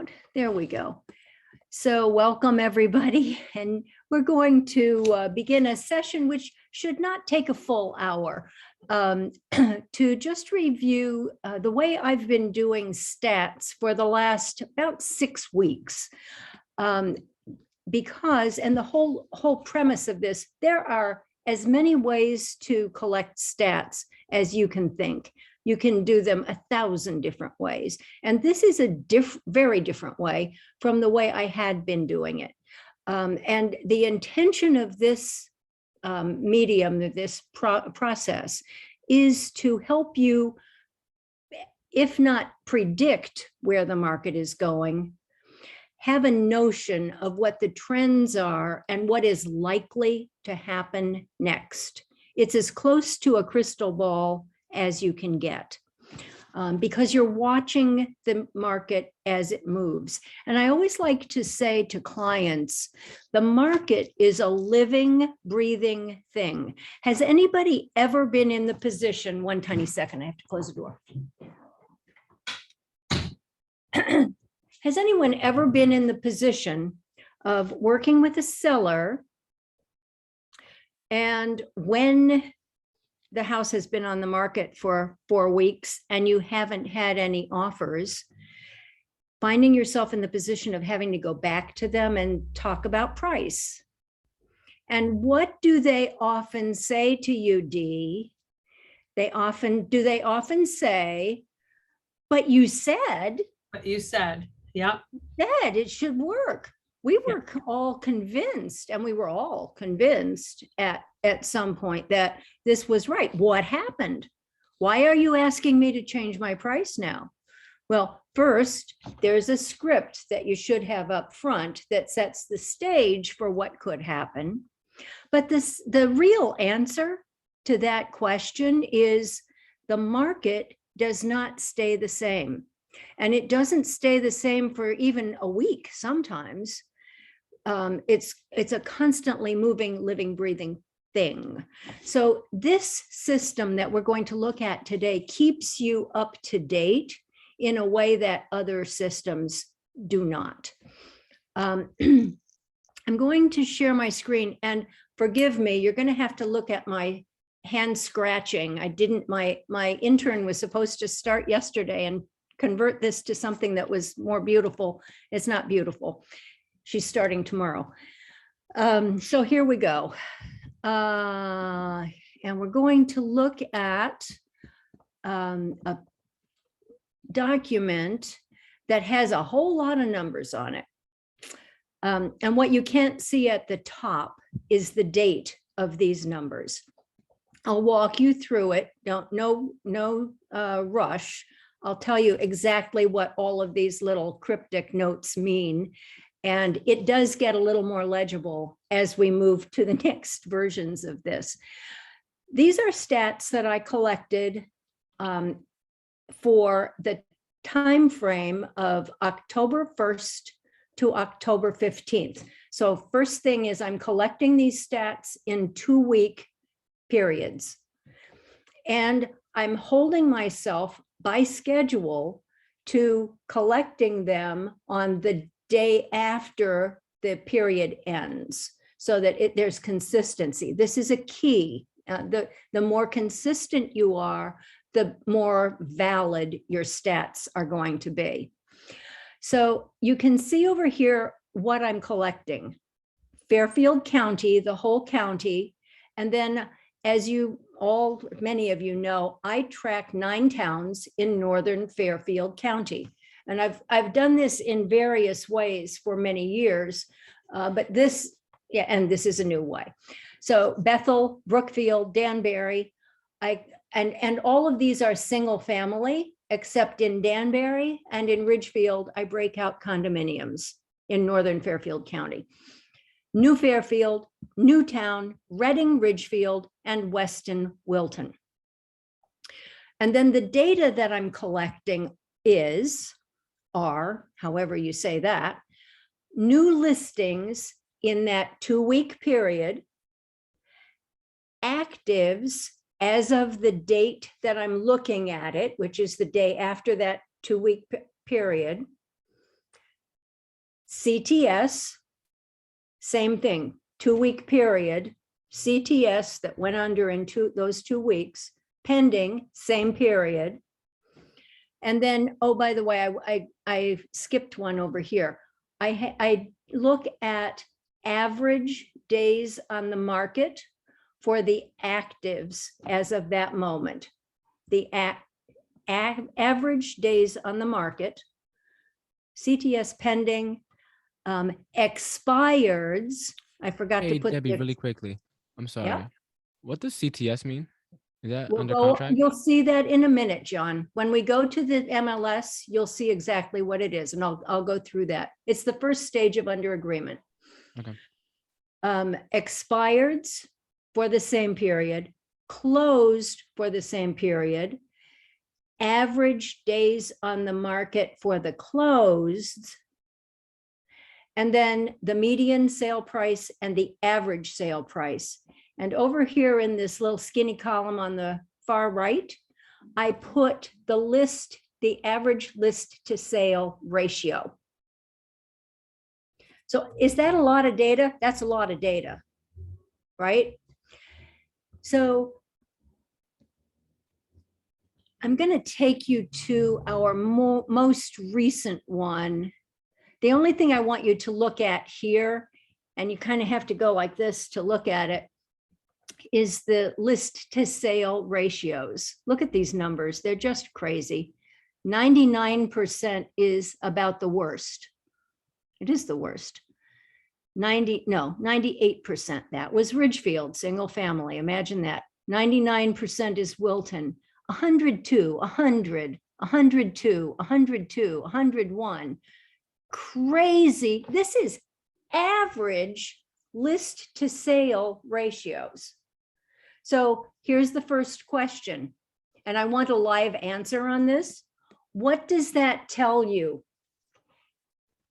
loud. There we go. So welcome everybody, and we're going to begin a session which should not take a full hour to just review the way I've been doing stats for the last about 6 weeks. Because, and the whole premise of this, there are as many ways to collect stats as you can think. You can do them 1,000 different ways. And this is a very different way from the way I had been doing it. And the intention of this medium, this process, is to help you, if not predict where the market is going, have a notion of what the trends are and what is likely to happen next. It's as close to a crystal ball as you can get, because you're watching the market as it moves. And I always like to say to clients, the market is a living, breathing thing. Has anybody ever been in the position, one tiny second, I have to close the door. Has anyone ever been in the position of working with a seller, and when the house has been on the market for 4 weeks and you haven't had any offers, finding yourself in the position of having to go back to them and talk about price? And what do they often say to you, Dee? They often say, but you said. But you said, yeah. Said it should work. We were all convinced, and we were all convinced at some point that this was right. What happened? Why are you asking me to change my price now? Well, first, there's a script that you should have up front that sets the stage for what could happen. But the real answer to that question is the market does not stay the same. And it doesn't stay the same for even a week sometimes. It's a constantly moving, living, breathing thing. So this system that we're going to look at today keeps you up to date in a way that other systems do not. I'm going to share my screen, and forgive me, you're going to have to look at my hand scratching. My intern was supposed to start yesterday and convert this to something that was more beautiful. It's not beautiful. She's starting tomorrow. So here we go. And we're going to look at a document that has a whole lot of numbers on it. And what you can't see at the top is the date of these numbers. I'll walk you through it. No rush. I'll tell you exactly what all of these little cryptic notes mean. And it does get a little more legible as we move to the next versions of this. These are stats that I collected for the time frame of October 1st to October 15th. So first thing is I'm collecting these stats in 2-week periods. And I'm holding myself by schedule to collecting them on the day after the period ends, so that there's consistency. This is a key. The more consistent you are, the more valid your stats are going to be. So you can see over here what I'm collecting. Fairfield County, the whole county, and then as many of you know, I track 9 towns in northern Fairfield County. And I've done this in various ways for many years, but this is a new way. So Bethel, Brookfield, Danbury, and all of these are single family, except in Danbury and in Ridgefield, I break out condominiums in northern Fairfield County. New Fairfield, Newtown, Reading, Ridgefield, and Weston, Wilton. And then the data that I'm collecting are, however you say that, new listings in that 2-week period, actives as of the date that I'm looking at it, which is the day after that 2-week period, CTS, same thing, 2-week period. CTS that went under in those 2 weeks, pending, same period. And then, oh, by the way, I skipped one over here. I look at average days on the market for the actives as of that moment. The average days on the market, CTS pending, expireds. I forgot Hey, to put. Debbie, really quickly. I'm sorry. What does CTS mean? Is that under contract? You'll see that in a minute, John. When we go to the MLS, you'll see exactly what it is, and I'll go through that. It's the first stage of under agreement. Okay. Expireds for the same period, closed for the same period, average days on the market for the closed, and then the median sale price and the average sale price. And over here in this little skinny column on the far right, I put the list, the average list to sale ratio. So is that a lot of data? That's a lot of data, right? So I'm going to take you to our most recent one. The only thing I want you to look at here, and you kind of have to go like this to look at it, is the list to sale ratios. Look at these numbers. They're just crazy. 99% is about the worst. It is the worst. 98%. That was Ridgefield, single family. Imagine that. 99% is Wilton. 102, 100, 102, 102, 101. Crazy. This is average list to sale ratios. So here's the first question, and I want a live answer on this. What does that tell you?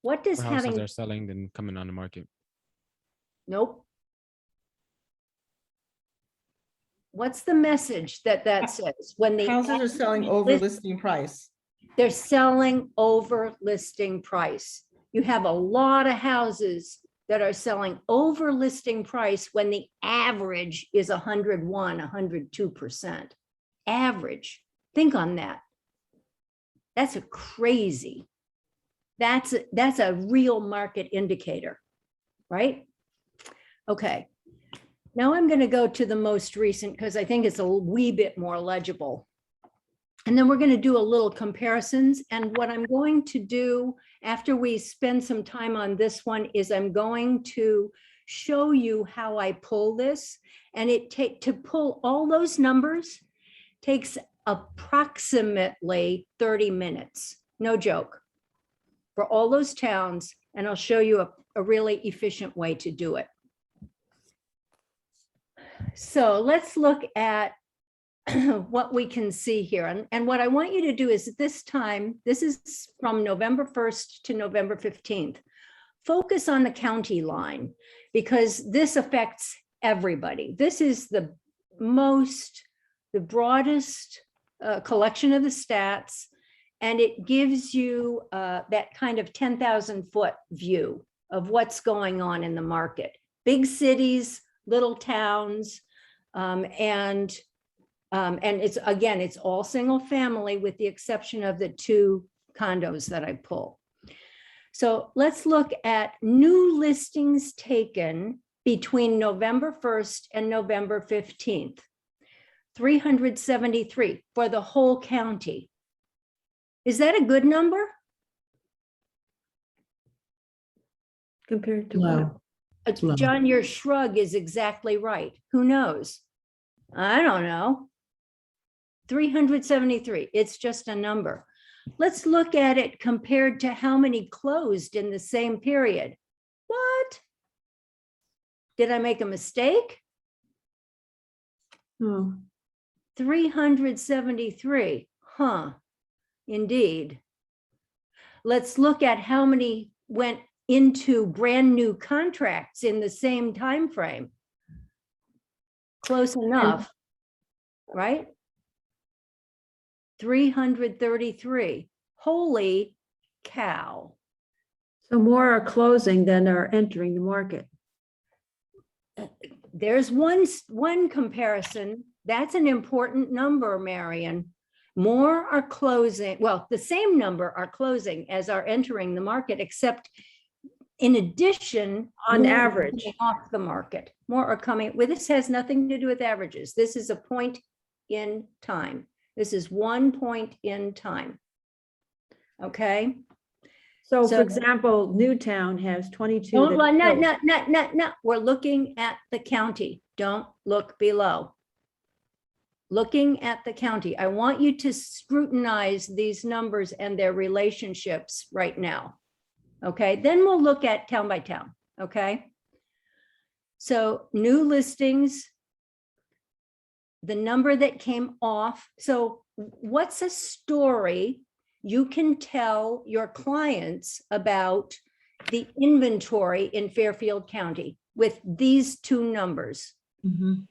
What does For houses having, that are selling then coming on the market. nope. What's the message that says when the Houses are selling over list- listing price. they're selling over listing price? You have a lot of houses that are selling over listing price when the average is 101, 102%. Average. Think on that. That's a crazy. That's a real market indicator, right? Okay. Now I'm going to go to the most recent because I think it's a wee bit more legible. And then we're going to do a little comparisons. And what I'm going to do after we spend some time on this one is I'm going to show you how I pull this. And to pull all those numbers takes approximately 30 minutes. No joke. For all those towns. And I'll show you a really efficient way to do it. So let's look at what we can see here. And what I want you to do is this time, this is from November 1st to November 15th. Focus on the county line because this affects everybody. This is the broadest collection of the stats, and it gives you that kind of 10,000 foot view of what's going on in the market. Big cities, little towns, and it's all single family with the exception of the 2 condos that I pull. So let's look at new listings taken between November 1st and November 15th. 373 for the whole county. Is that a good number? Compared to what? Low. John, your shrug is exactly right. Who knows? I don't know. 373, it's just a number. Let's look at it compared to how many closed in the same period. What? Did I make a mistake? Oh, 373, huh, indeed. Let's look at how many went into brand new contracts in the same time frame. Close enough, right? 333. Holy cow. So more are closing than are entering the market. There's one comparison. That's an important number, Marion. More are closing, well, the same number are closing as are entering the market, except in addition. On more are average. coming off the market, more are coming, well, this has nothing to do with averages. This is a point in time. This is 1 point in time. Okay? So So- for example, Newtown has 22. Don't, that closed. no, we're looking at the county. Don't look below. Looking at the county. I want you to scrutinize these numbers and their relationships right now. Okay, then we'll look at town by town, okay? So new listings, the number that came off. So what's a story you can tell your clients about the inventory in Fairfield County with these two numbers? Mhm.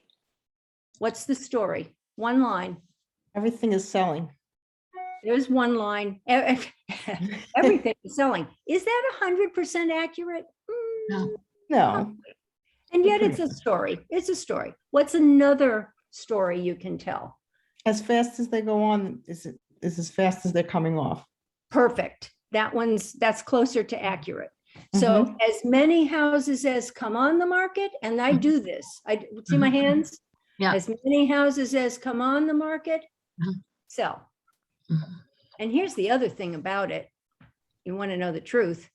What's the story? One line. Everything is selling. There's one line. Everything is selling. Is that 100% accurate? No. No, And yet it's a story. It's a story. What's another story you can tell? as fast as they go on, is as fast as they're coming off. Perfect. That's closer to accurate. So as many houses as come on the market, and I do this, I see my hands? Yeah. As many houses as come on the market, Mhm. sell. Mhm. And here's the other thing about it. You want to know the truth.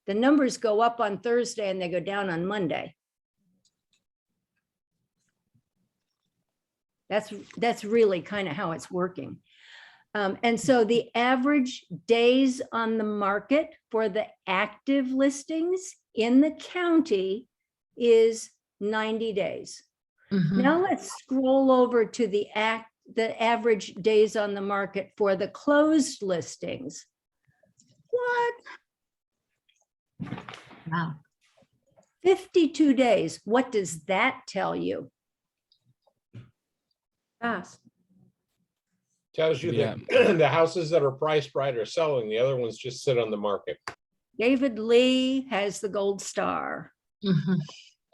The numbers go up on Thursday and they go down on Monday. That's really kind of how it's working. And so the average days on the market for the active listings in the county is 90 days. Mhm. Now let's scroll over to the average days on the market for the closed listings. What? Wow. 52 days. What does that tell you? Fast. Tells you Yeah. that the houses that are priced right are selling, the other ones just sit on the market. David Lee has the gold star. Mhm.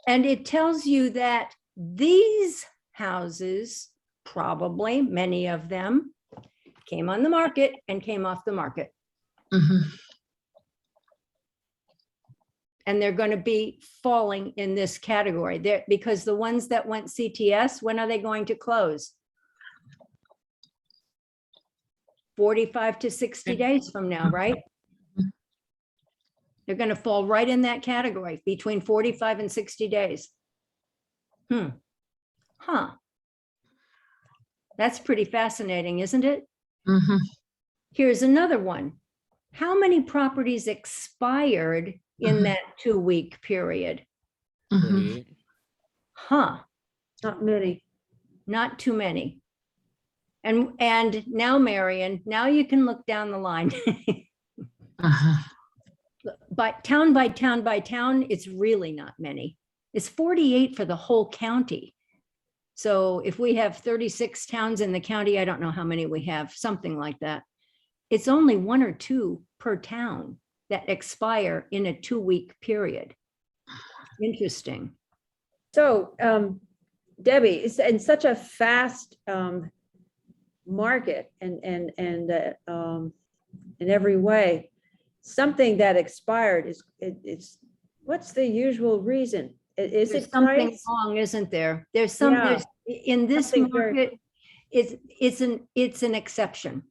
And it tells you that these houses, probably many of them, came on the market and came off the market. Mhm. And they're going to be falling in this category there because the ones that went CTS, when are they going to close? 45 to 60 days from now, right? They're going to fall right in that category between 45 and 60 days. Huh. That's pretty fascinating, isn't it? Mhm. Here's another one. How many properties expired in Mhm. that 2-week period? Mhm. 48. Huh, Not many. not too many. And now, Marion, now you can look down the line. Uh-huh. But by town, it's really not many. It's 48 for the whole county. So if we have 36 towns in the county, I don't know how many we have, something like that. It's only 1 or 2 per town that expire in a 2-week period. Interesting. So Debbie, it's in such a fast market and in every way, something that expired is what's the usual reason? Is There's it something price? wrong, isn't there? There's Yeah. in this Something very- market, it's an exception.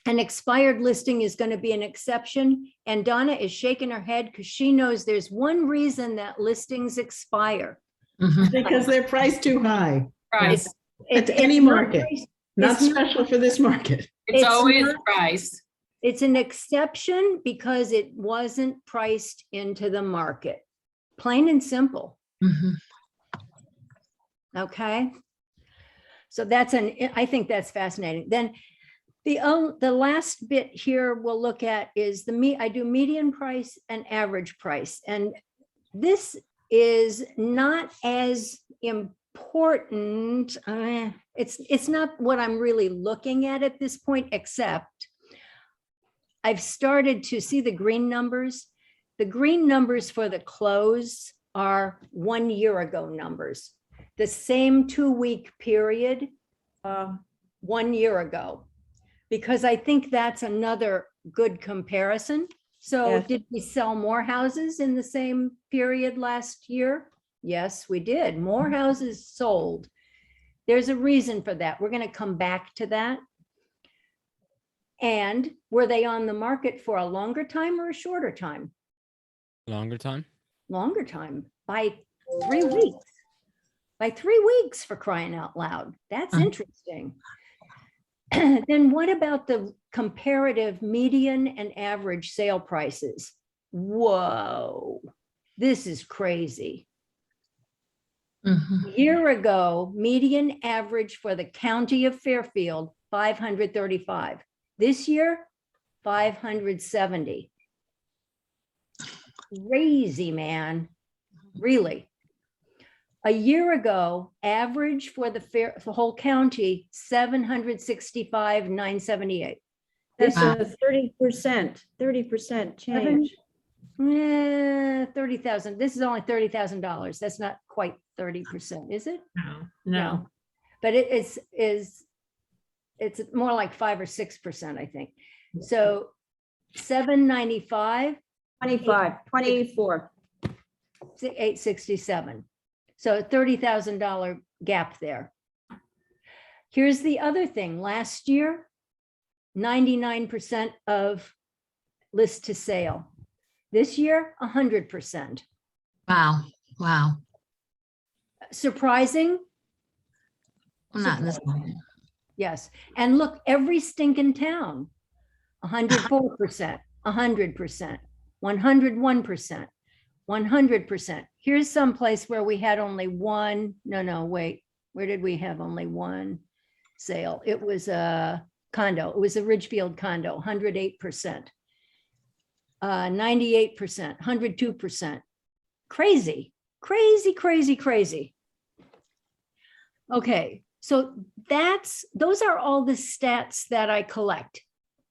An expired listing is going to be an exception. And Donna is shaking her head because she knows there's one reason that listings expire. Mhm. Because they're priced too high, Price. At any not market. priced- not It's not- special for this market. It's It's always not- price. It's an exception because it wasn't priced into the market. Plain and simple. Mhm. Okay. So I think that's fascinating. Then the last bit here we'll look at is I do median price and average price. And this is not as important. It's not what I'm really looking at this point, except I've started to see the green numbers. The green numbers for the close are 1 year ago numbers. The same 2-week period, 1 year ago. Because I think that's another good comparison. So Yes. did we sell more houses in the same period last year? Yes, we did. More houses sold. There's a reason for that. We're going to come back to that. And were they on the market for a longer time or a shorter time? Longer time? Longer time, by 3 weeks. By 3 weeks, for crying out loud. That's interesting. Then what about the comparative median and average sale prices? Whoa, this is crazy. Mhm. A year ago, median average for the county of Fairfield, 535. This year, 570. Crazy, man. Really. A year ago, average for the whole county, 765,978. That's Wow. a 30% change. 30,000. This is only $30,000. That's not quite 30%, is it? No. But it's more like 5 or 6%, I think. So 795, 24. 867. So a $30,000 gap there. Here's the other thing. Last year, 99% of list to sale. This year, 100%. Wow, wow. Surprising? Well, not in this moment. Yes. And look, every stinking town, 104%, 100%, 101%, 100%. Here's some place where we had only one. No, wait. Where did we have only one sale? It was a condo. It was a Ridgefield condo, 108%, 98%, 102%. Crazy, crazy, crazy, crazy. Okay, so those are all the stats that I collect.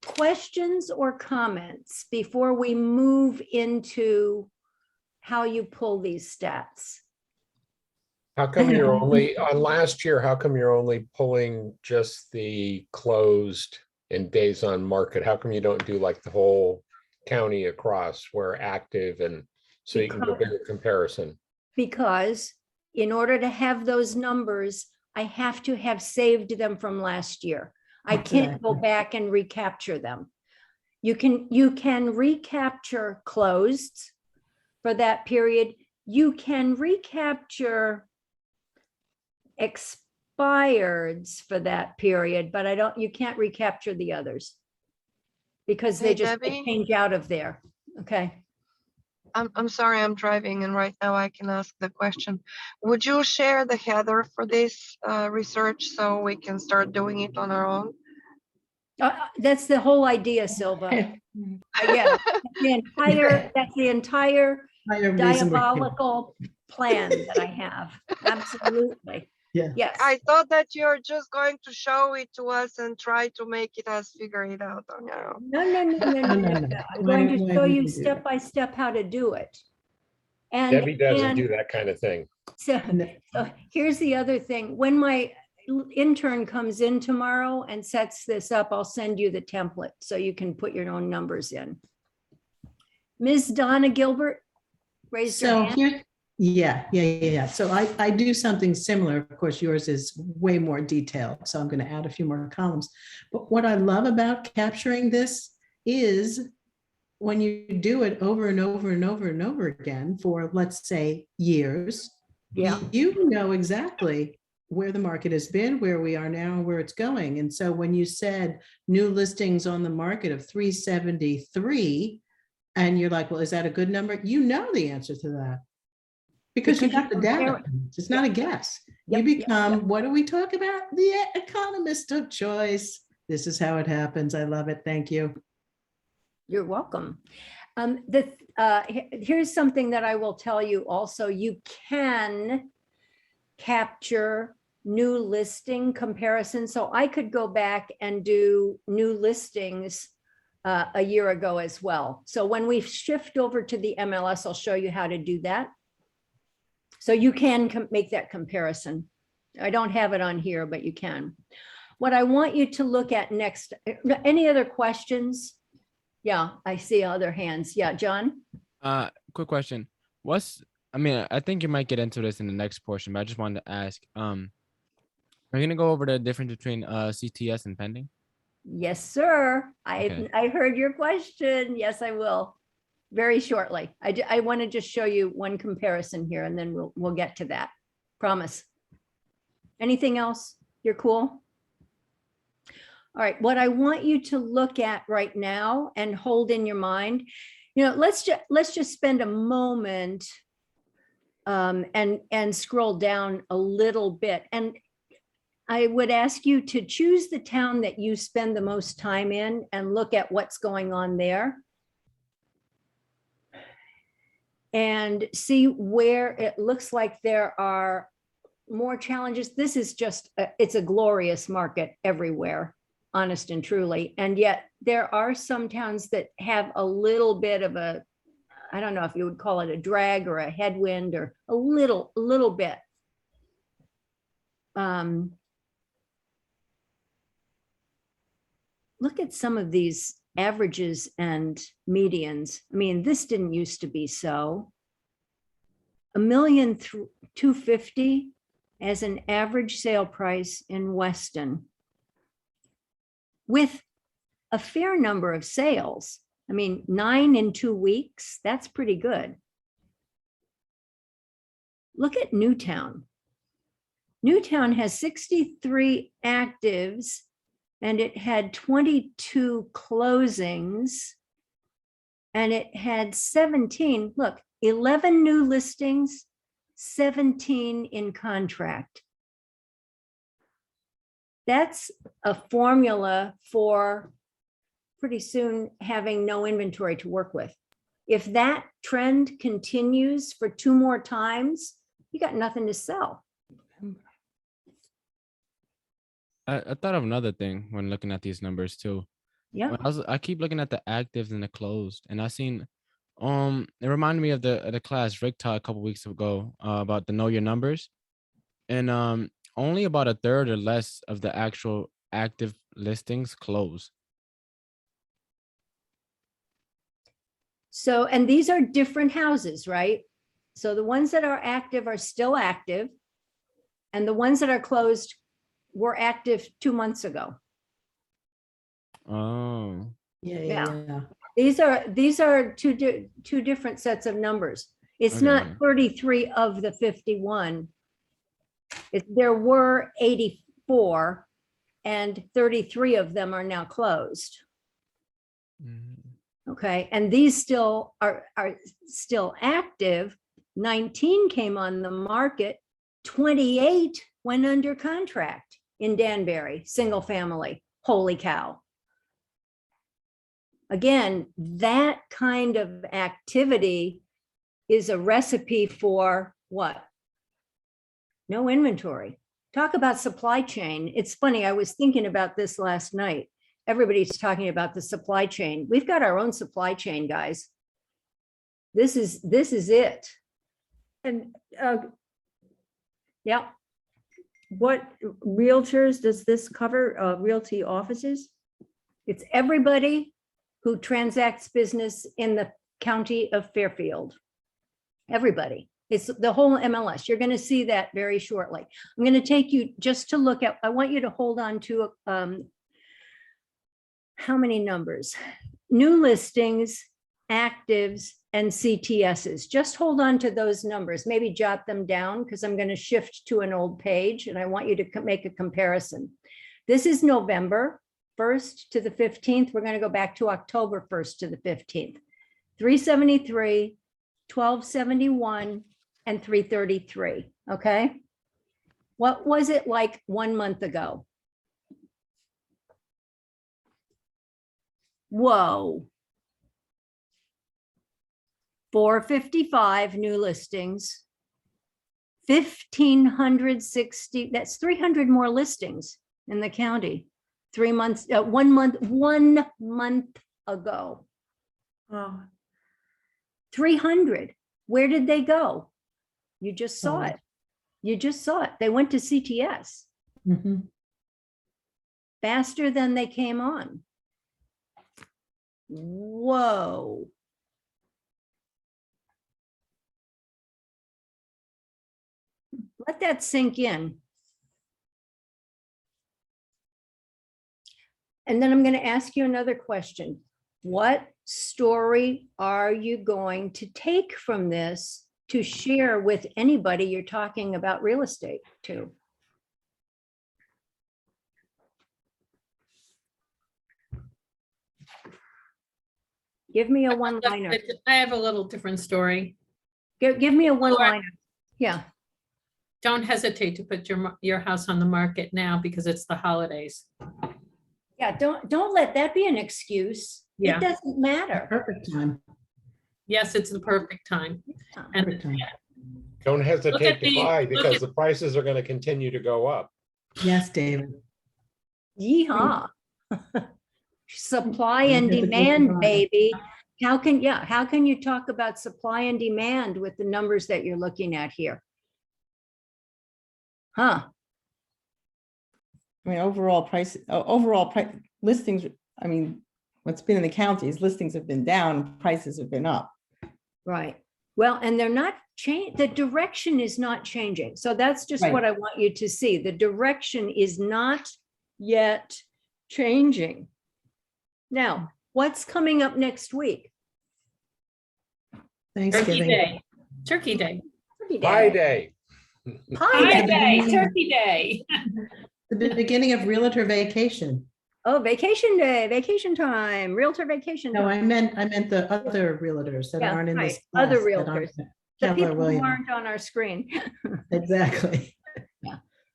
Questions or comments before we move into how you pull these stats? How come you're only, on last year, how come you're only pulling just the closed and days on market? How come you don't do like the whole county across where active and so you can do a bigger comparison? Because in order to have those numbers, I have to have saved them from last year. I can't go back and recapture them. You can recapture closed for that period. You can recapture expireds for that period, but you can't recapture the others because they Hey, just Debbie? change out of there. Okay. I'm sorry, I'm driving and right now I can ask the question. Would you share the header for this research so we can start doing it on our own? That's the whole idea, Silva. Yeah, that's the entire diabolical plan that I have. Absolutely. Yeah. Yes. I thought that you're just going to show it to us and try to make us figure it out on your own. No. I'm going to show you step by step how to do it. And Debbie doesn't do that kind of thing. so here's the other thing. When my intern comes in tomorrow and sets this up, I'll send you the template so you can put your own numbers in. Ms. Donna Gilbert, raise your So hand. here, yeah. So I do something similar. Of course, yours is way more detailed. So I'm going to add a few more columns. But what I love about capturing this is when you do it over and over and over and over again for, let's say, years, Yeah. you know exactly where the market has been, where we are now, and where it's going. And so when you said new listings on the market of 373, and you're like, well, is that a good number? You know the answer to that. Because you got the data. It's not a guess. You Yep, become, what do we talk about? The economist of choice. This is how it happens. I love it. Thank you. You're welcome. Here's something that I will tell you also. You can capture new listing comparison. So I could go back and do new listings a year ago as well. So when we shift over to the MLS, I'll show you how to do that. So you can make that comparison. I don't have it on here, but you can. What I want you to look at next, any other questions? Yeah, I see other hands. Yeah, John? Quick question. I mean, I think you might get into this in the next portion, but I just wanted to ask, are you gonna go over the difference between CTS and pending? Yes, sir. Okay. I heard your question. Yes, I will. Very shortly. I want to just show you one comparison here and then we'll get to that. Promise. Anything else? You're cool? All right, what I want you to look at right now and hold in your mind, let's just spend a moment and scroll down a little bit. And I would ask you to choose the town that you spend the most time in and look at what's going on there. And see where it looks like there are more challenges. This is just, it's a glorious market everywhere, honest and truly. And yet there are some towns that have a little bit of a, I don't know if you would call it a drag or a headwind or a little bit. Look at some of these averages and medians. I mean, this didn't used to be so. 1,250,000 as an average sale price in Weston, with a fair number of sales. I mean, 9 in 2 weeks, that's pretty good. Look at Newtown. Newtown has 63 actives and it had 22 closings and it had 17, look, 11 new listings, 17 in contract. That's a formula for pretty soon having no inventory to work with. If that trend continues for 2 more times, you got nothing to sell. I thought of another thing when looking at these numbers too. Yeah. I keep looking at the actives and the closed, and I seen it reminded me of the class Rick taught a couple weeks ago about the know your numbers, and only about a third or less of the actual active listings close. So, and these are different houses, right? So the ones that are active are still active, and the ones that are closed were active 2 months ago. Oh, Yeah. These are two different sets of numbers. It's not Okay. 33 of the 51. There were 84 and 33 of them are now closed. mhm. Okay, and these still are still active. 19 came on the market, 28 went under contract in Danbury, single family. Holy cow. Again, that kind of activity is a recipe for what? No inventory. Talk about supply chain. It's funny, I was thinking about this last night. Everybody's talking about the supply chain. We've got our own supply chain, guys. This is it. And Yeah. what realtors does this cover? Realty offices? It's everybody who transacts business in the county of Fairfield. Everybody. It's the whole MLS. You're going to see that very shortly. I'm going to take you just to look at, I want you to hold on to how many numbers? New listings, actives, and CTSs. Just hold on to those numbers. Maybe jot them down because I'm going to shift to an old page and I want you to make a comparison. This is November 1st to the 15th. We're going to go back to October 1st to the 15th. 373, 1271, and 333. Okay. What was it like 1 month ago? Whoa. 455 new listings, 1,560, that's 300 more listings in the county. 3 months, 1 month ago. Oh, 300. Where did they go? You just saw Oh. it. You just saw it. They went to CTS Mhm. faster than they came on. Whoa. Let that sink in. And then I'm going to ask you another question. What story are you going to take from this to share with anybody you're talking about real estate to? Give me a one-liner. I have a little different story. Give me a one-liner. Yeah, Don't hesitate to put your house on the market now because it's the holidays. yeah, don't let that be an excuse. It Yeah. doesn't matter. Perfect time. Yes, it's the perfect time. And Perfect time. Don't hesitate to the- buy look because at- the prices are going to continue to go up. Yes, David. Yeehaw. Supply and Look at the demand, supply. baby. How can you talk about supply and demand with the numbers that you're looking at here? Huh? I mean, overall price listings, I mean, what's been in the counties, listings have been down, prices have been up. Right. Well, and they're not the direction is not changing. So that's just Right. what I want you to see. The direction is not yet changing. Now, what's coming up next week? Turkey Thanksgiving. Day. Turkey Day. Turkey Pie Day. day. Pie Pie Day. Day. Turkey Day. The beginning of realtor vacation. Oh, vacation day, vacation time, realtor vacation. No, time. I meant the other realtors that Yeah, aren't in right, this. other class, that aren't realtors. The Keller people who Williams. aren't on our screen. Exactly.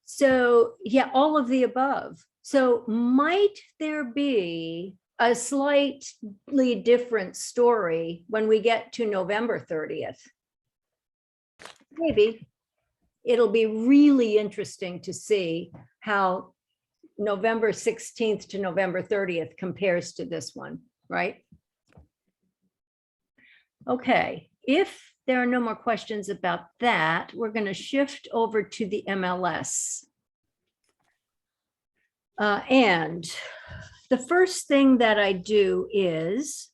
So, yeah, all of the above. So might there be a slightly different story when we get to November 30th? Maybe. It'll be really interesting to see how November 16th to November 30th compares to this one, right? Okay, if there are no more questions about that, we're going to shift over to the MLS. And the first thing that I do is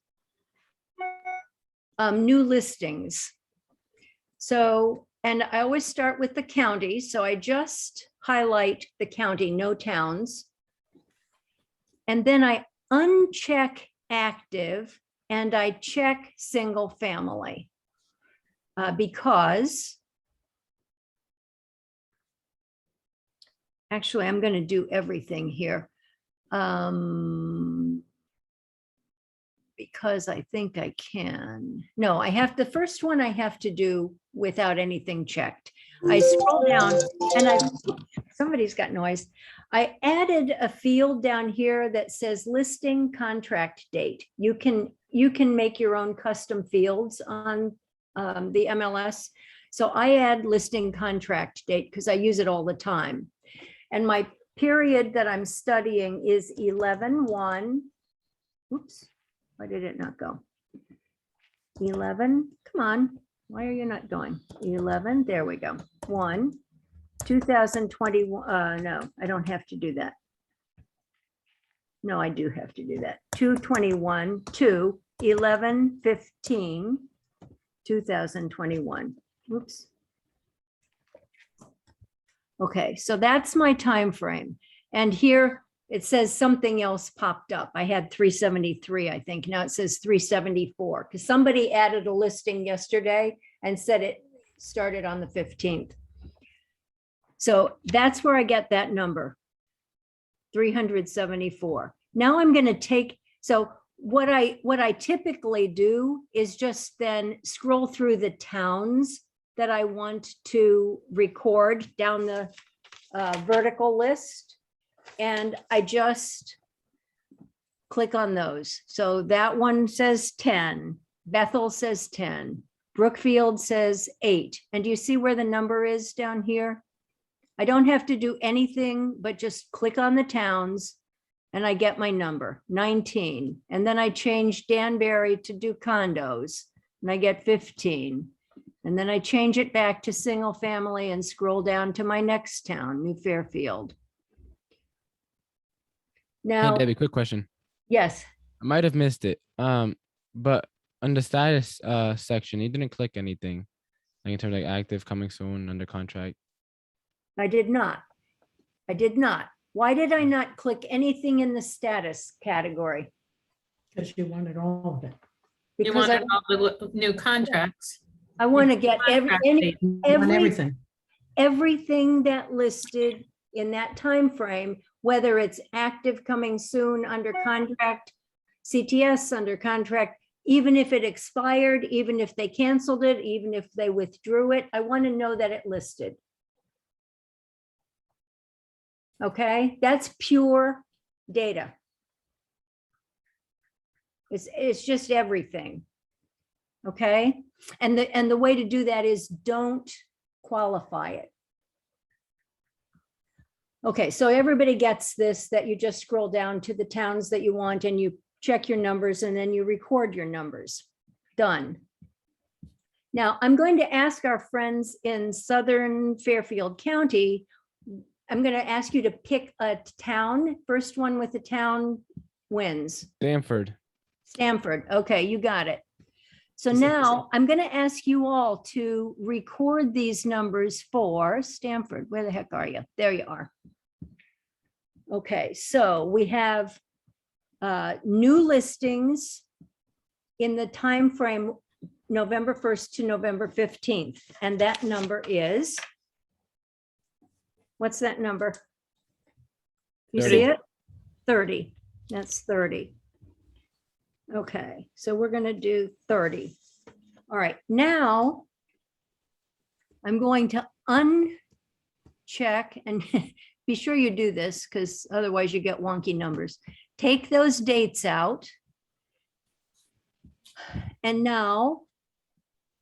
new listings. So, and I always start with the county. So I just highlight the county, no towns. And then I uncheck active and I check single family. Because actually I'm going to do everything here. Because I think I can. No, I have the first one I have to do without anything checked. I scroll down and somebody's got noise. I added a field down here that says listing contract date. You can make your own custom fields on the MLS. So I add listing contract date because I use it all the time. And my period that I'm studying is 11/1. Oops, why did it not go? 11, come on, why are you not going? 11, there we go. 1, 2021, no, I don't have to do that. No, I do have to do that. 2/21 to 11/15, 2021. Oops. Okay, so that's my time frame. And here it says something else popped up. I had 373, I think. Now it says 374 because somebody added a listing yesterday and said it started on the 15th. So that's where I get that number, 374. Now I'm going to take, so what I typically do is just then scroll through the towns that I want to record down the vertical list. And I just click on those. So that one says 10, Bethel says 10, Brookfield says 8. And do you see where the number is down here? I don't have to do anything but just click on the towns and I get my number, 19. And then I change Danbury to do condos, and I get 15. And then I change it back to single family and scroll down to my next town, New Fairfield. Hey, Now, Debbie, quick question. yes, I might have missed it. But on the status section, you didn't click anything, like in terms of like active, coming soon, under contract. I did not. I did not. Why did I not click anything in the status category? Because you wanted all of it. You Because wanted all the new contracts. I want to get Contract date. You want every, everything. everything that listed in that time frame, whether it's active, coming soon, under contract, CTS under contract, even if it expired, even if they canceled it, even if they withdrew it, I want to know that it listed. Okay, that's pure data. It's just everything. Okay, and the way to do that is don't qualify it. Okay, so everybody gets this, that you just scroll down to the towns that you want and you check your numbers and then you record your numbers. Done. Now, I'm going to ask our friends in Southern Fairfield County, I'm going to ask you to pick a town. First one with the town wins. Stanford. Stanford. Okay, you got it. So Is it- now I'm going to ask you all to record these numbers for Stanford. Where the heck are you? There you are. Okay, so we have new listings in the time frame November 1st to November 15th. And that number is, what's that number? You 30. see it? 30. That's 30. Okay, so we're going to do 30. All right, now I'm going to uncheck and be sure you do this because otherwise you get wonky numbers. Take those dates out. And now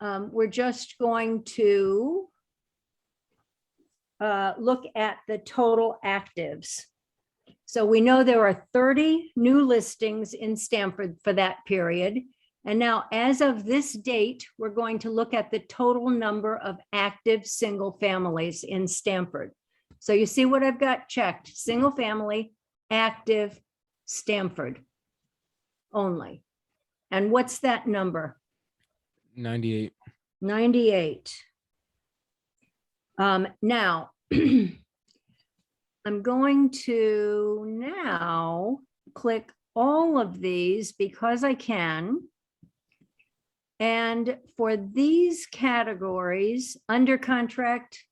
we're just going to look at the total actives. So we know there are 30 new listings in Stanford for that period. And now as of this date, we're going to look at the total number of active single families in Stanford. So you see what I've got checked, single family, active, Stanford only. And what's that number? 98. 98. Now, I'm going to now click all of these because I can. And for these categories, under contract,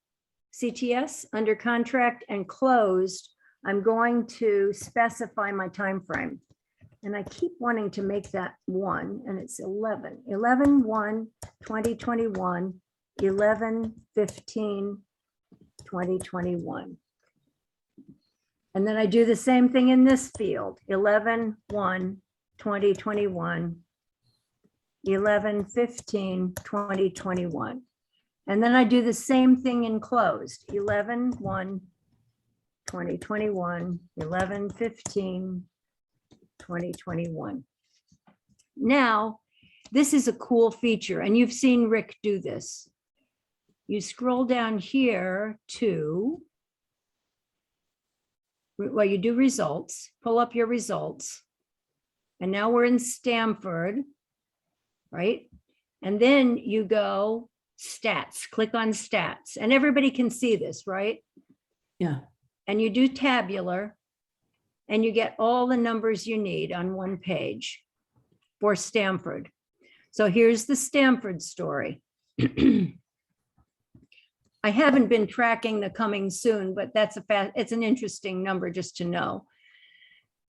CTS, under contract and closed, I'm going to specify my time frame. And I keep wanting to make that 1, and it's 11. 11/1/2021, 11/15/2021. And then I do the same thing in this field, 11/1/2021, 11/15/2021. And then I do the same thing in closed, 11/1/2021, 11/15/2021. Now, this is a cool feature, and you've seen Rick do this. You scroll down here to, well, you do results, pull up your results. And now we're in Stanford, right? And then you go stats, click on stats, and everybody can see this, right? Yeah. And you do tabular, and you get all the numbers you need on one page for Stanford. So here's the Stanford story. I haven't been tracking the coming soon, but that's it's an interesting number just to know.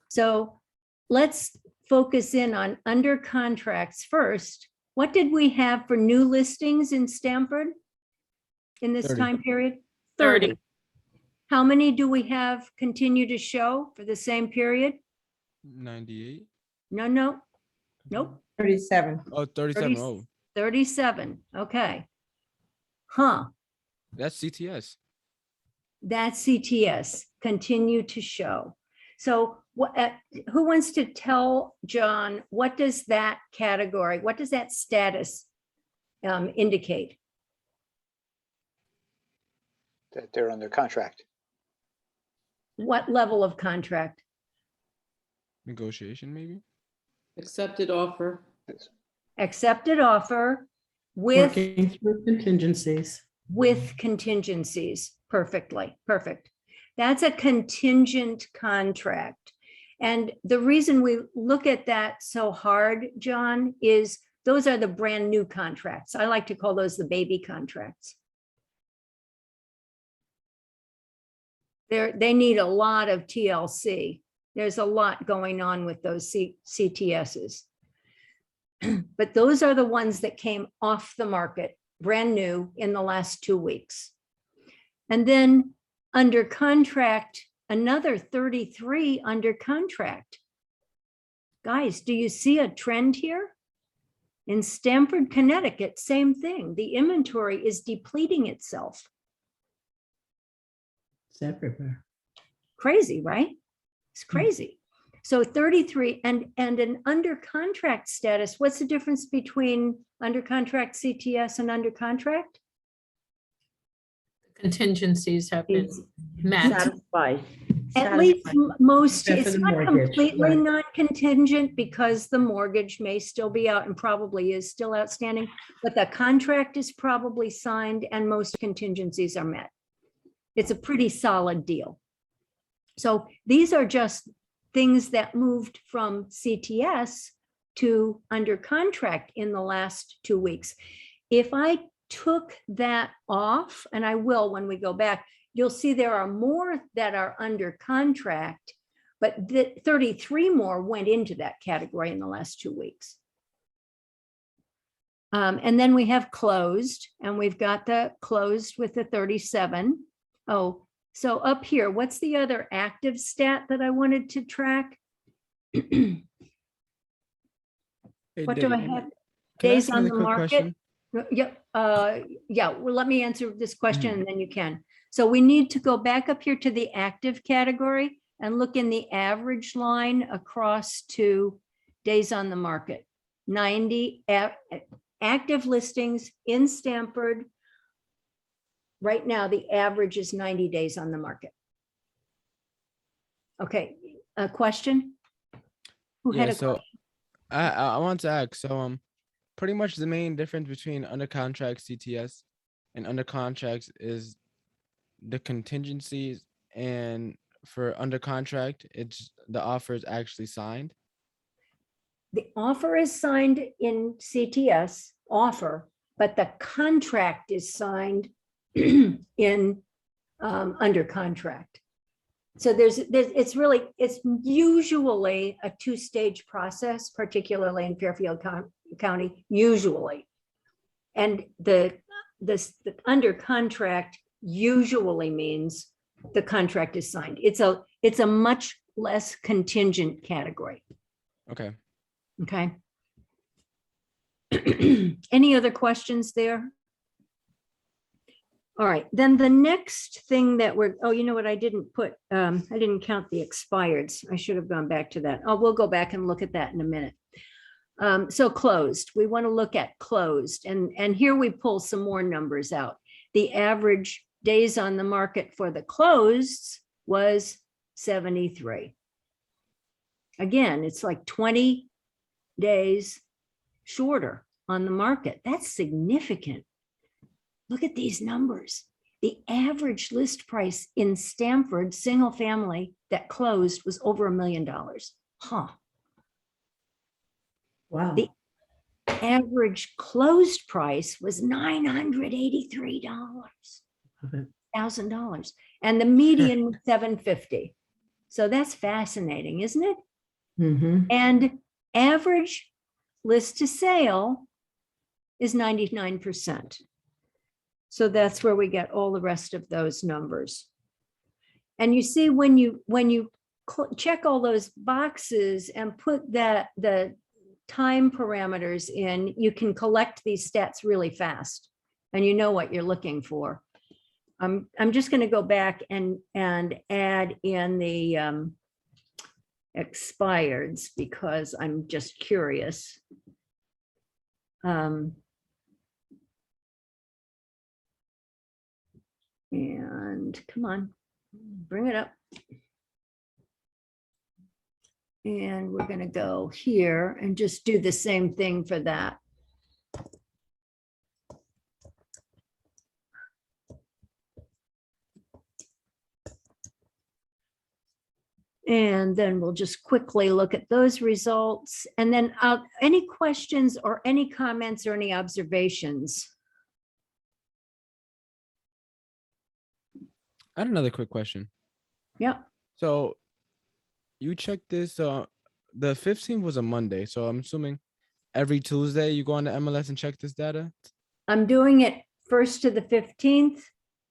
So let's focus in on under contracts first. What did we have for new listings in Stanford in this 30. time period? 30. 30. How many do we have continue to show for the same period? 98. No, nope, 37. Oh, 37. 30. Oh, 37. Okay. Huh. that's CTS. That's CTS, continue to show. So who wants to tell John, what does that category, what does that status indicate? That they're under contract. What level of contract? Negotiation, maybe? Accepted offer. Accepted offer with Working through contingencies. contingencies. Perfectly, perfect. That's a contingent contract. And the reason we look at that so hard, John, is those are the brand new contracts. I like to call those the baby contracts. They need a lot of TLC. There's a lot going on with those CTSs. But those are the ones that came off the market, brand new in the last 2 weeks. And then under contract, another 33 under contract. Guys, do you see a trend here? In Stamford, Connecticut, same thing. The inventory is depleting itself. It's everywhere. Crazy, right? It's crazy. So 33 and an under contract status, what's the difference between under contract CTS and under contract? Contingencies have been met. Satisfied. At least most, Except for it's the not mortgage, completely right. non-contingent because the mortgage may still be out and probably is still outstanding, but the contract is probably signed and most contingencies are met. It's a pretty solid deal. So these are just things that moved from CTS to under contract in the last 2 weeks. If I took that off, and I will when we go back, you'll see there are more that are under contract, but 33 more went into that category in the last 2 weeks. And then we have closed, and we've got the closed with the 37. Oh, so up here, what's the other active stat that I wanted to track? Hey, What do I Debbie, have? can I Days ask on another the quick market? question? Yeah, well, let me answer this question and then you can. So we need to go back up here to the active category and look in the average line across to days on the market. 90 active listings in Stamford. Right now, the average is 90 days on the market. Okay, a question? Who had Yeah, a so question? I want to ask, so pretty much the main difference between under contract CTS and under contracts is the contingencies, and for under contract, it's the offer is actually signed. The offer is signed in CTS offer, but the contract is signed in under contract. So it's usually a two-stage process, particularly in Fairfield County, usually. And the under contract usually means the contract is signed. It's a much less contingent category. Okay. Okay. Any other questions there? All right, then the next thing that oh, you know what, I didn't put, I didn't count the expireds. I should have gone back to that. Oh, we'll go back and look at that in a minute. So closed, we want to look at closed, and here we pull some more numbers out. The average days on the market for the closed was 73. Again, it's like 20 days shorter on the market. That's significant. Look at these numbers. The average list price in Stamford, single family that closed was over $1 million. Huh. Wow. The average closed price was $983,000. And the median was $750. So that's fascinating, isn't it? Mhm. And average list to sale is 99%. So that's where we get all the rest of those numbers. And you see, when you check all those boxes and put the time parameters in, you can collect these stats really fast, and you know what you're looking for. I'm just going to go back and add in the expireds because I'm just curious. And come on, bring it up. And we're gonna go here and just do the same thing for that. And then we'll just quickly look at those results. And then any questions or any comments or any observations? I had another quick question. Yeah, So you checked this, the 15th was a Monday, so I'm assuming every Tuesday you go on the MLS and check this data? I'm doing it 1st to the 15th,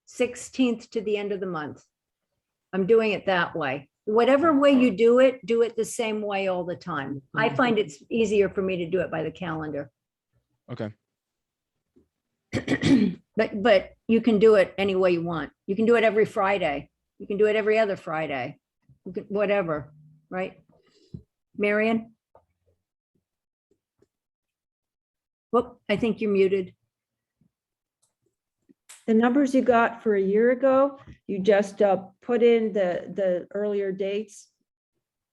16th to the end of the month. I'm doing it that way. Whatever way you do it the same way all the time. I find it's easier for me to do it by the calendar. Okay. But you can do it any way you want. You can do it every Friday. You can do it every other Friday. You can, whatever, right? Marion? Whoop, I think you're muted. The numbers you got for a year ago, you just put in the earlier dates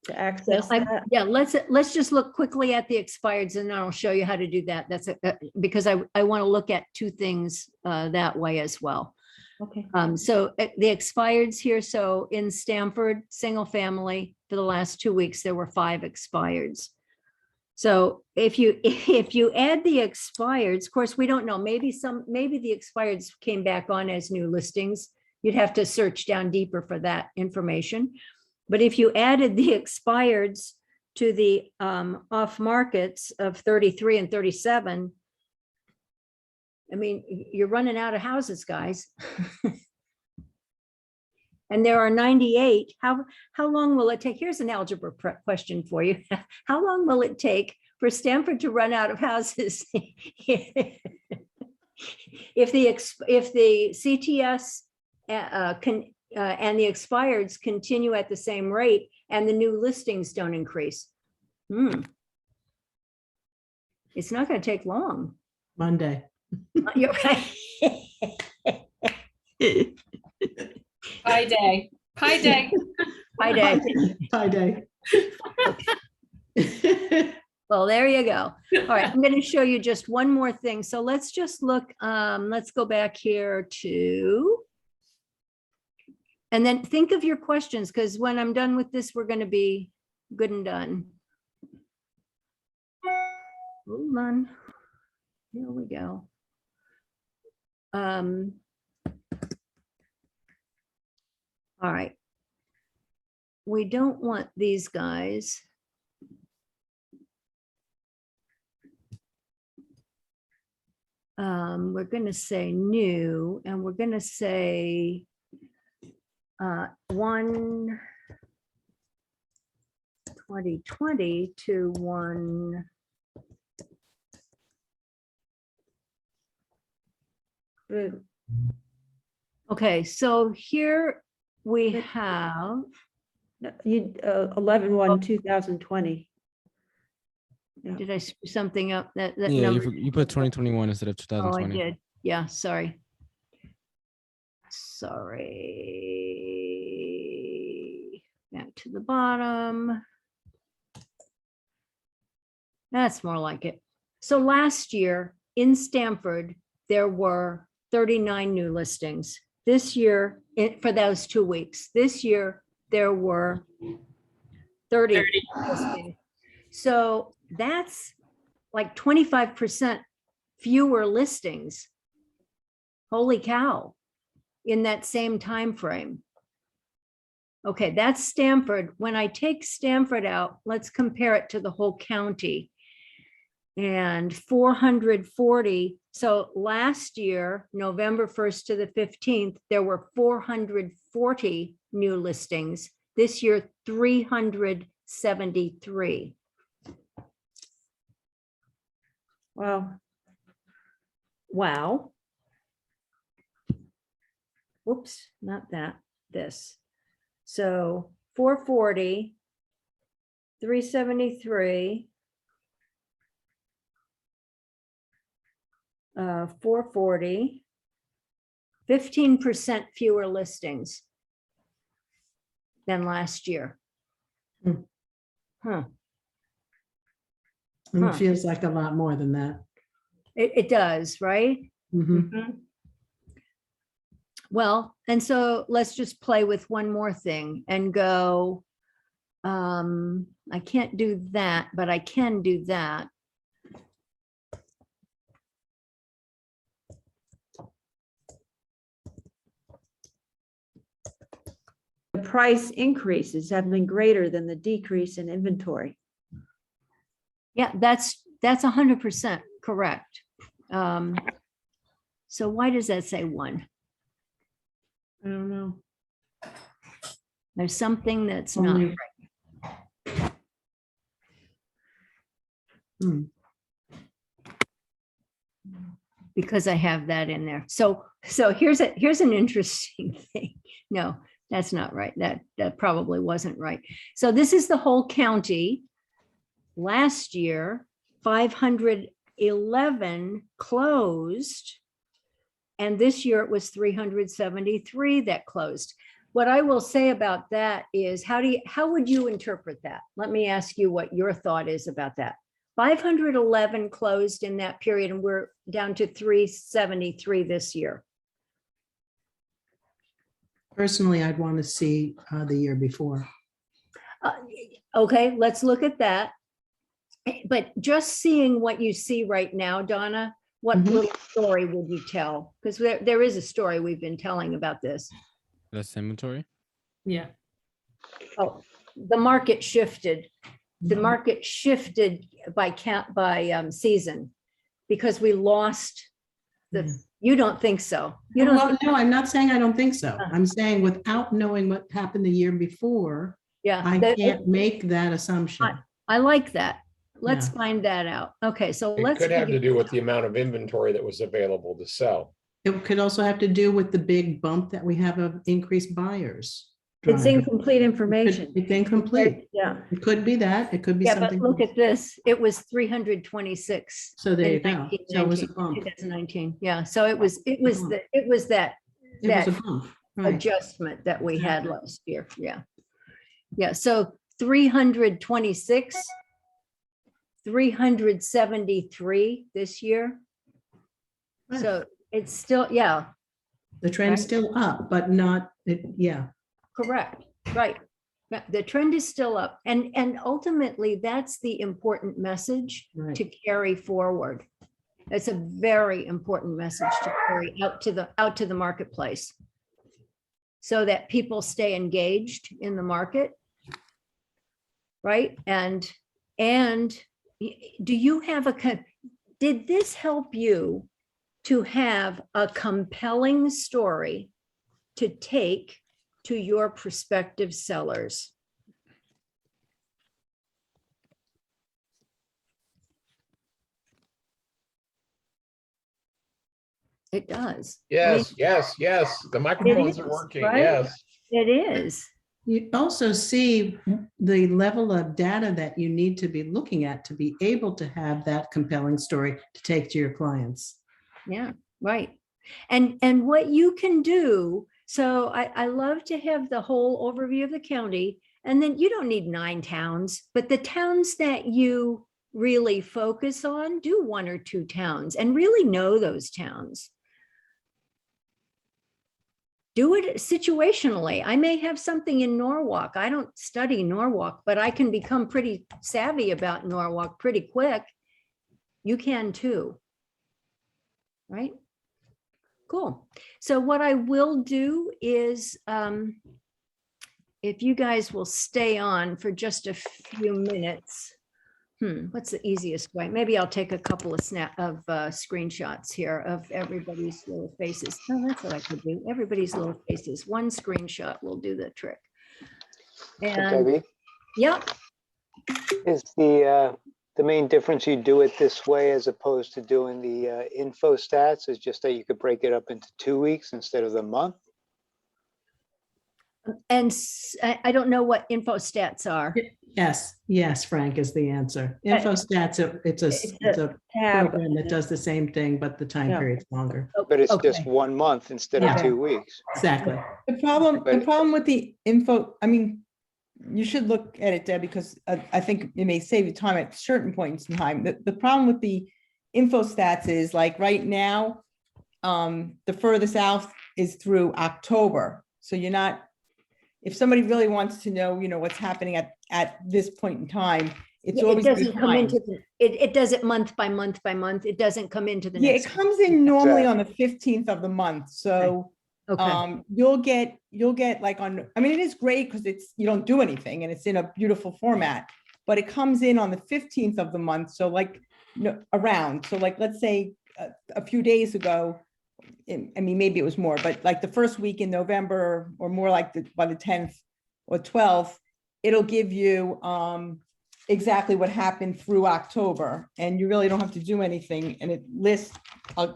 to access that? Yeah, let's just look quickly at the expireds and then I'll show you how to do that. That's because I want to look at two things that way as well. Okay. So the expireds here, so in Stamford, single family, for the last 2 weeks, there were 5 expireds. So if you add the expireds, of course, we don't know, maybe the expireds came back on as new listings. You'd have to search down deeper for that information. But if you added the expireds to the off markets of 33 and 37, I mean, you're running out of houses, guys. And there are 98. How long will it take? Here's an algebra question for you. How long will it take for Stamford to run out of houses? If the CTS and the expireds continue at the same rate and the new listings don't increase? It's not going to take long. Monday. You're right. Pi day, pi day. Pi day. Pi day. Well, there you go. All right, I'm going to show you just one more thing. So let's just look, let's go back here to, and then think of your questions, because when I'm done with this, we're going to be good and done. Hold on. Here we go. All right. We don't want these guys. We're going to say new, and we're going to say 1/2020 to 1. Okay, so here we have. You 11/1/2020. Did I screw something up? That Yeah, number? you put 2021 instead of Oh, I 2020. did. Yeah, sorry. Sorry. Back to the bottom. That's more like it. So last year in Stamford, there were 39 new listings. This year, for those 2 weeks, this year, there were 30 listings. So that's like 25% fewer listings. Holy cow, in that same time frame. Okay, that's Stamford. When I take Stamford out, let's compare it to the whole county. And 440. So last year, November 1st to the 15th, there were 440 new listings. This year, 373. Wow. Wow. Whoops, not that, this. So 440 373. 440. 15% fewer listings than last year. Hmm. Huh. And Huh. it feels like a lot more than that. It does, right? Mhm. Mhm. Well, and so let's just play with one more thing and go, I can't do that, but I can do that. The price increases have been greater than the decrease in inventory. Yeah, that's 100% correct. So why does that say 1? I don't know. There's something that's not Only- right. Hmm. Because I have that in there. So here's an interesting thing. No, that's not right. That probably wasn't right. So this is the whole county. Last year, 511 closed. And this year it was 373 that closed. What I will say about that is, how would you interpret that? Let me ask you what your thought is about that. 511 closed in that period, and we're down to 373 this year. Personally, I'd want to see the year before. Okay, let's look at that. But just seeing what you see right now, Donna, what Mhm. little story would you tell? Because there is a story we've been telling about this. That's inventory. Yeah. Oh, the market shifted. The market shifted by season because we lost you don't think so? You don't Well, think- no, I'm not saying I don't think so. I'm saying without knowing what happened the year before, Yeah. I can't make that assumption. I like that. Let's Yeah. find that out. Okay, so It let's. could have to figure- do with the amount of inventory that was available to sell. It could also have to do with the big bump that we have of increased buyers. It's driving. incomplete information. It's incomplete. Yeah. It could be that. It could be Yeah, but something. look at this. It was 326. So there in you go. So it was a 1919, bump. 2019. Yeah, so it was bump. that It was that a bump. Right. adjustment that we had Exactly. last year. Yeah. Yeah, so 326, 373 this year. Right. So it's still, yeah, The trend's Right. still up, but not, yeah. correct, right. Yeah, the trend is still up, and ultimately, that's the important message Right. to carry forward. It's a very important message to carry out to the marketplace, so that people stay engaged in the market, right? And do you have did this help you to have a compelling story to take to your prospective sellers? It does. Yes, yes. The microphones are is, working. right? Yes. It is. You also see the level of data that you need to be looking at to be able to have that compelling story to take to your clients. Yeah, right. And what you can do, so I love to have the whole overview of the county, and then you don't need 9 towns, but the towns that you really focus on, do 1 or 2 towns and really know those towns. Do it situationally. I may have something in Norwalk. I don't study Norwalk, but I can become pretty savvy about Norwalk pretty quick. You can too. Right? Cool. So what I will do is, if you guys will stay on for just a few minutes. What's the easiest way? Maybe I'll take a couple of screenshots here of everybody's little faces. No, that's what I could do. Everybody's little faces. One screenshot will do the trick. So And Debbie, yep, is the main difference you do it this way as opposed to doing the info stats is just that you could break it up into 2 weeks instead of the month? And I don't know what info stats are. Yes, Frank is the answer. InfoStats, it's a Tab. program that does the same thing, but the time Yeah. period's longer. But it's Okay. just 1 month instead of Yeah. 2 weeks. Exactly. The problem But- with the info, I mean, you should look at it, Deb, because I think it may save you time at certain points in time. The problem with the info stats is like right now, the furthest south is through October. So you're not, if somebody really wants to know, what's happening at this point in time, it's Yeah, it always doesn't come behind. into, it does it month by month by month. It doesn't come into the Yeah, it next. comes in normally on the 15th of the month. So Okay, you'll get like on, I mean, it is great because you don't do anything and it's in a beautiful format, but it comes in on the 15th of the month. So like, around, so like, let's say a few days ago, I mean, maybe it was more, but like the first week in November or more like by the 10th or 12th, it'll give you exactly what happened through October, and you really don't have to do anything, and it lists, I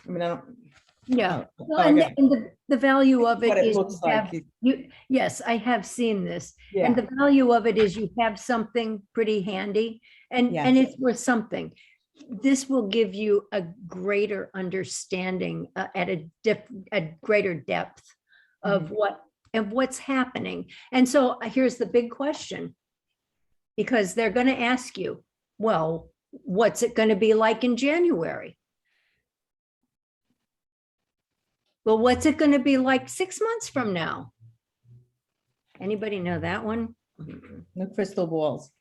don't. yeah. oh, Well, I and got the value of it What it is looks you have- like. yes, I have seen this. Yeah. And the value of it is you have something pretty handy and Yes. it's worth something. This will give you a greater understanding at a greater depth of what's happening. And so here's the big question. Because they're going to ask you, well, what's it going to be like in January? Well, what's it going to be like 6 months from now? Anybody know that one? No crystal balls.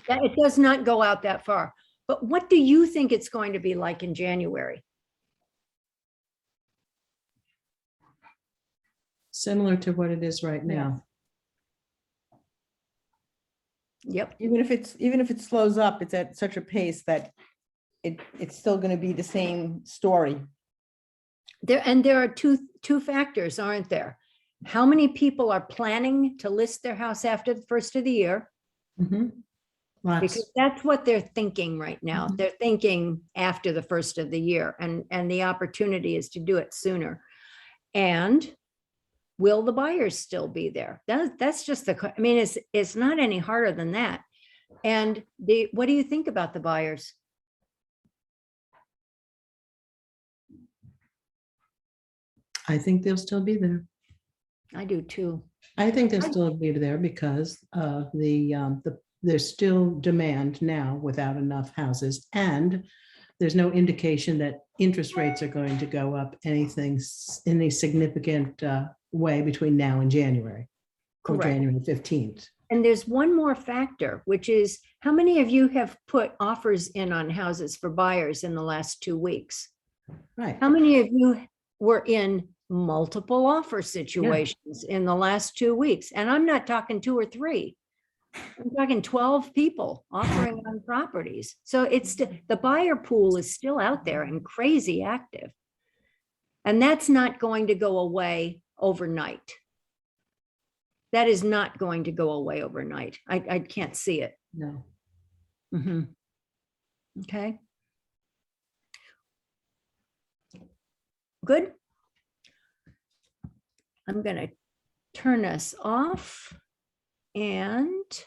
It does not go out that far. But what do you think it's going to be like in January? Similar to what it is right now. Yep. Even if it slows up, it's at such a pace that it's still going to be the same story. There are two factors, aren't there? How many people are planning to list their house after the first of the year? Mhm. Lots. Because that's what they're thinking right now. Mhm. They're thinking after the first of the year, and the opportunity is to do it sooner. And will the buyers still be there? That's just I mean, it's not any harder than that. And what do you think about the buyers? I think they'll still be there. I do too. I think they'll still be there because of there's still demand now without enough houses. And there's no indication that interest rates are going to go up any significant way between now and January. Or Correct. January 15th. And there's one more factor, which is how many of you have put offers in on houses for buyers in the last 2 weeks? Right. How many of you were in multiple offer situations in the last 2 weeks? And I'm not talking 2 or 3. I'm talking 12 people offering on properties. So the buyer pool is still out there and crazy active. And that's not going to go away overnight. That is not going to go away overnight. I can't see it. No. Mhm. Okay. Good. I'm going to turn us off and